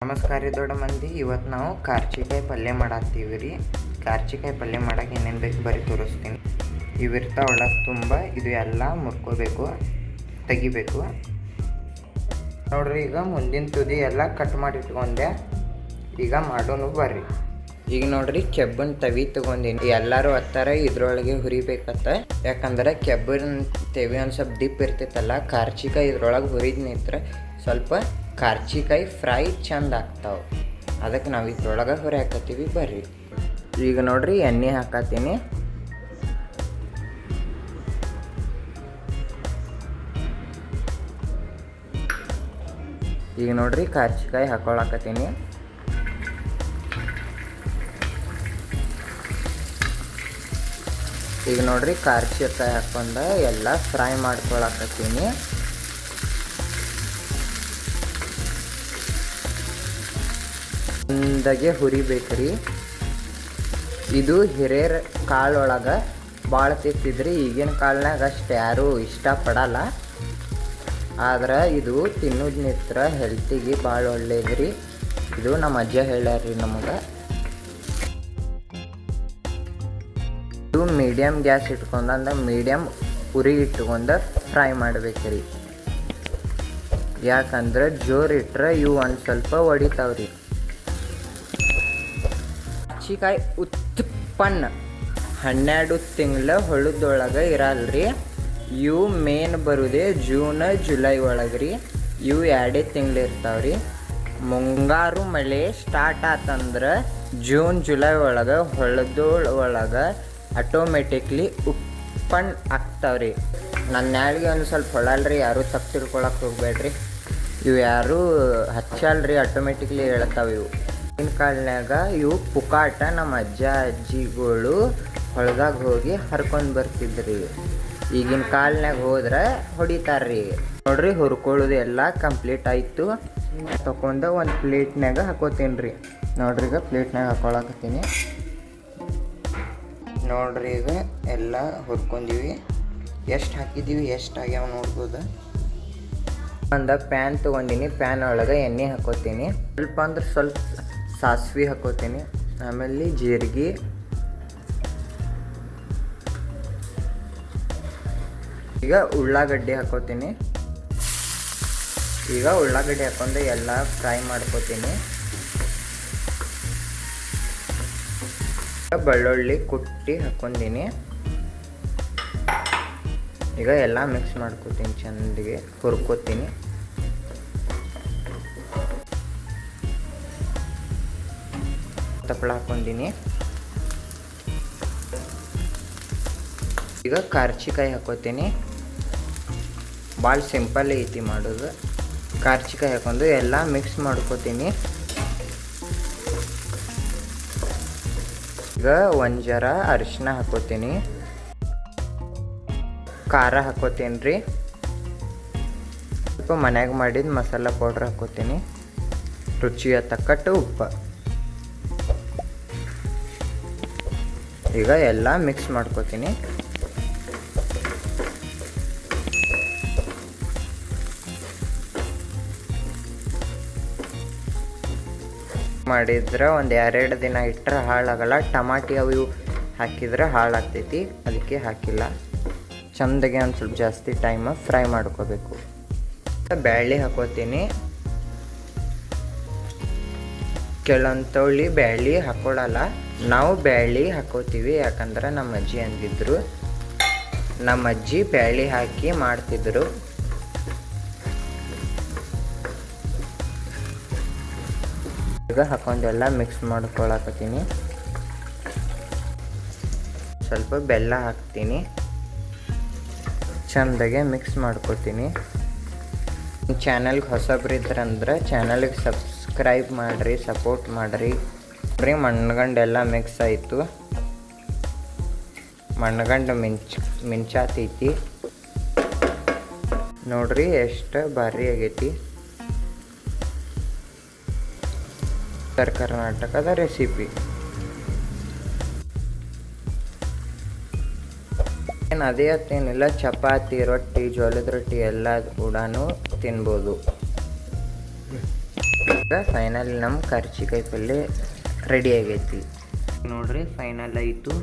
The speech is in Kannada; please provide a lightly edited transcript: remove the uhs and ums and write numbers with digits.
ನಮಸ್ಕಾರ ರೀ ದೊಡ್ಡ ಮಂದಿ. ಇವತ್ತು ನಾವು ಕಾರ್ಚಿಕಾಯಿ ಪಲ್ಯ ಮಾಡತ್ತೀವಿ ರೀ. ಕಾರ್ಚಿಕಾಯಿ ಪಲ್ಯ ಮಾಡೋಕೆ ಏನೇನು ಬೇಕು ಬರೀ ತೋರಿಸ್ತೀನಿ. ಇವಿರ್ತಾ ಒಳಗೆ ತುಂಬ ಇದು ಎಲ್ಲ ಮುರ್ಕೋಬೇಕು, ತೆಗಿಬೇಕು ನೋಡ್ರಿ. ಈಗ ಮುಂದಿನ ತುದಿ ಎಲ್ಲ ಕಟ್ ಮಾಡಿ ಇಟ್ಕೊಂಡೆ. ಈಗ ಮಾಡೋನು ಬರ್ರಿ. ಈಗ ನೋಡ್ರಿ, ಕೆಬ್ಬನ ತವಿ ತೊಗೊಂಡಿನಿ. ಎಲ್ಲರೂ ಹತ್ತಾರೆ ಇದ್ರೊಳಗೆ ಹುರಿಬೇಕತ್ತ. ಯಾಕಂದ್ರೆ ಕೆಬ್ಬನ ತವಿ ಒಂದು ಸ್ವಲ್ಪ ಡಿಪ್ ಇರ್ತೈತಲ್ಲ, ಕಾರ್ಚಿಕಾಯಿ ಇದ್ರೊಳಗೆ ಹುರಿದ್ ನಿಂತ್ರೆ ಸ್ವಲ್ಪ ಕಾರ್ಚಿಕಾಯಿ ಫ್ರೈ ಚಂದ ಆಗ್ತಾವೆ. ಅದಕ್ಕೆ ನಾವು ಇದ್ರೊಳಗೆ ಹುರಿ ಹಾಕತ್ತೀವಿ ಬರ್ರಿ. ಈಗ ನೋಡ್ರಿ, ಎಣ್ಣೆ ಹಾಕತ್ತೀನಿ. ಈಗ ನೋಡ್ರಿ, ಕಾರ್ಚಿಕಾಯಿ ಹಾಕೊಳಕತ್ತೀನಿ. ಈಗ ನೋಡ್ರಿ, ಕಾರ್ಚಿಕಾಯಿ ಹಾಕೊಂಡು ಎಲ್ಲ ಫ್ರೈ ಮಾಡ್ಕೊಳಕತ್ತೀನಿ. ಒಂದಾಗೆ ಹುರಿಬೇಕ್ರಿ. ಇದು ಹಿರೇರ ಕಾಳೊಳಗೆ ಭಾಳ ತಿಂತಿದ್ರಿ. ಈಗಿನ ಕಾಲನಾಗ ಅಷ್ಟು ಯಾರೂ ಇಷ್ಟಪಡಲ್ಲ. ಆದ್ರೆ ಇದು ತಿನ್ನೋದು ನಿತ್ರ ಹೆಲ್ತಿಗೆ ಭಾಳ ಒಳ್ಳೇದ್ರಿ. ಇದು ನಮ್ಮ ಅಜ್ಜ ಹೇಳ್ಯಾರ್ರಿ ನಮಗೆ. ಇದು ಮೀಡಿಯಮ್ ಗ್ಯಾಸ್ ಇಟ್ಕೊಂಡ ಮೀಡಿಯಮ್ ಉರಿ ಇಟ್ಕೊಂಡು ಫ್ರೈ ಮಾಡ್ಬೇಕ್ರಿ. ಯಾಕಂದ್ರೆ ಜೋರು ಇಟ್ರೆ ಇವು ಒಂದು ಸ್ವಲ್ಪ ಹೊಡಿತಾವ್ರಿ. ಕಾರ್ಚಿಕಾಯಿ ಉತ್ಪನ್ನ 12 ತಿಂಗಳ ಹೊಳದೊಳಗೆ ಇರಲ್ರಿ. ಇವು ಮೇನ್ ಬರುದೇ ಜೂನ್ ಜುಲೈ ಒಳಗ್ರಿ. ಇವು 2 ತಿಂಗಳು ಇರ್ತಾವ್ರಿ. ಮುಂಗಾರು ಮಳೆ ಸ್ಟಾರ್ಟ್ ಆತಂದ್ರೆ ಜೂನ್ ಜುಲೈ ಒಳಗೆ ಹೊಳದೊಳಗೆ ಆಟೋಮೆಟಿಕ್ಲಿ ಉಪ್ಪಣ್ಣ ಆಗ್ತಾವ್ರಿ. ನನ್ನ ನ್ಯಾಳಿಗೆ ಒಂದು ಸ್ವಲ್ಪ ಹೊಳಲ್ರಿ, ಯಾರೂ ತಪ್ಪು ತಿಳ್ಕೊಳಕ್ಕೆ ಹೋಗ್ಬೇಡ್ರಿ. ಇವು ಯಾರೂ ಹಚ್ಚಲ್ರಿ, ಆಟೋಮೆಟಿಕ್ಲಿ ಹೇಳ್ತಾವೆ ಇವು. ಈಗಿನ ಕಾಲನಾಗ ಇವು ಪುಕಾಟ ನಮ್ಮ ಅಜ್ಜ ಅಜ್ಜಿಗಳು ಹೊಳದಾಗ ಹೋಗಿ ಹರ್ಕೊಂಡು ಬರ್ತಿದ್ರಿ. ಈಗಿನ ಕಾಲನಾಗ ಹೋದ್ರೆ ಹೊಡಿತಾರ್ರಿ. ನೋಡ್ರಿ, ಹುರ್ಕೊಳ್ಳೋದು ಎಲ್ಲ ಕಂಪ್ಲೀಟ್ ಆಯಿತು. ತಗೊಂಡು ಒಂದು ಪ್ಲೇಟ್ನಾಗ ಹಾಕೋತೀನಿ ರೀ. ನೋಡ್ರಿ, ಈಗ ಪ್ಲೇಟ್ನಾಗ ಹಾಕೊಳಕತ್ತೀನಿ. ನೋಡ್ರಿ, ಈಗ ಎಲ್ಲ ಹುರ್ಕೊಂಡಿವಿ. ಎಷ್ಟು ಹಾಕಿದ್ದೀವಿ, ಎಷ್ಟು ಆಗ್ಯಾವ ನೋಡ್ಬೋದು. ಒಂದು ಪ್ಯಾನ್ ತೊಗೊಂಡಿನಿ. ಪ್ಯಾನ್ ಒಳಗೆ ಎಣ್ಣೆ ಹಾಕೋತೀನಿ. ಸ್ವಲ್ಪ ಅಂದ್ರೆ ಸ್ವಲ್ಪ ಸಾಸಿವೆ ಹಾಕೋತೀನಿ. ಆಮೇಲೆ ಜೀರಿಗೆ, ಈಗ ಉಳ್ಳಾಗಡ್ಡಿ ಹಾಕೋತೀನಿ. ಈಗ ಉಳ್ಳಾಗಡ್ಡಿ ಹಾಕೊಂಡು ಎಲ್ಲ ಫ್ರೈ ಮಾಡ್ಕೋತೀನಿ. ಬೆಳ್ಳುಳ್ಳಿ ಕುಟ್ಟಿ ಹಾಕೊಂಡಿನಿ. ಈಗ ಎಲ್ಲ ಮಿಕ್ಸ್ ಮಾಡ್ಕೋತೀನಿ, ಚೆಂದಿಗೆ ಹುರ್ಕೋತೀನಿ. ತಪ್ಪಳ ಹಾಕೊಂಡಿನಿ. ಈಗ ಕಾರ್ಚಿಕಾಯಿ ಹಾಕೋತೀನಿ. ಭಾಳ ಸಿಂಪಲ್ ಐತಿ ಮಾಡೋದು. ಕಾರ್ಚಿಕಾಯಿ ಹಾಕೊಂಡು ಎಲ್ಲ ಮಿಕ್ಸ್ ಮಾಡ್ಕೋತೀನಿ. ಈಗ ಒಂದು ಜರ ಅರಿಶಿನ ಹಾಕೋತೀನಿ. ಖಾರ ಹಾಕೋತೀನಿ ರೀ. ಸ್ವಲ್ಪ ಮನ್ಯಾಗ ಮಾಡಿದ ಮಸಾಲ ಪೌಡ್ರ್ ಹಾಕೋತೀನಿ. ರುಚಿಯ ತಕ್ಕಟ್ಟು ಉಪ್ಪು. ಈಗ ಎಲ್ಲ ಮಿಕ್ಸ್ ಮಾಡ್ಕೋತೀನಿ. ಮಾಡಿದ್ರೆ ಒಂದು 2 ದಿನ ಇಟ್ಟರೆ ಹಾಳಾಗಲ್ಲ. ಟಮಾಟಿ ಅವು ಇವು ಹಾಕಿದ್ರೆ ಹಾಳಾಗ್ತೈತಿ, ಅದಕ್ಕೆ ಹಾಕಿಲ್ಲ. ಚೆಂದಾಗೆ ಒಂದು ಸ್ವಲ್ಪ ಜಾಸ್ತಿ ಟೈಮ್ ಫ್ರೈ ಮಾಡ್ಕೋಬೇಕು. ಬ್ಯಾಳಿ ಹಾಕೋತೀನಿ. ಕೆಲವೊಂದು ಬ್ಯಾಳಿ ಹಾಕೊಳ್ಳಲ್ಲ, ನಾವು ಬ್ಯಾಳಿ ಹಾಕೋತೀವಿ. ಯಾಕಂದ್ರೆ ನಮ್ಮ ಅಜ್ಜಿ ಅಂದಿದ್ರು, ನಮ್ಮ ಅಜ್ಜಿ ಬ್ಯಾಳಿ ಹಾಕಿ ಮಾಡ್ತಿದ್ರು. ಈಗ ಹಾಕೊಂಡೆಲ್ಲ ಮಿಕ್ಸ್ ಮಾಡ್ಕೊಳಕತ್ತೀನಿ. ಸ್ವಲ್ಪ ಬೆಲ್ಲ ಹಾಕ್ತೀನಿ. ಚೆಂದಾಗೆ ಮಿಕ್ಸ್ ಮಾಡ್ಕೊತೀನಿ. ಚಾನಲ್ಗೆ ಹೊಸಬ್ರಿದ್ರಂದ್ರೆ ಚಾನಲ್ಗೆ ಸಬ್ಸ್ಕ್ರೈಬ್ ಮಾಡಿರಿ, ಸಪೋರ್ಟ್ ಮಾಡಿರಿ. ಬರೀ ಮಣ್ಗಂಡೆಲ್ಲ ಮಿಕ್ಸ್ ಆಯಿತು. ಮಣ್ಗಂಡು ಮಿಂಚಾತೈತಿ ನೋಡ್ರಿ, ಎಷ್ಟು ಭಾರಿ ಆಗೈತಿ. ಉತ್ತರ ಕರ್ನಾಟಕದ ರೆಸಿಪಿ. ಏನು ಅದೇ ಅತ್ತೇನಿಲ್ಲ, ಚಪಾತಿ, ರೊಟ್ಟಿ, ಜೋಳದ ರೊಟ್ಟಿ ಎಲ್ಲ ಕೂಡ ತಿನ್ಬೋದು. ಈಗ ಫೈನಲ್ ನಮ್ಮ ಕರ್ಚಿಕಾಯಿ ಪಲ್ಯ ರೆಡಿ ಆಗೈತಿ ನೋಡ್ರಿ. ಫೈನಲ್ ಆಯಿತು.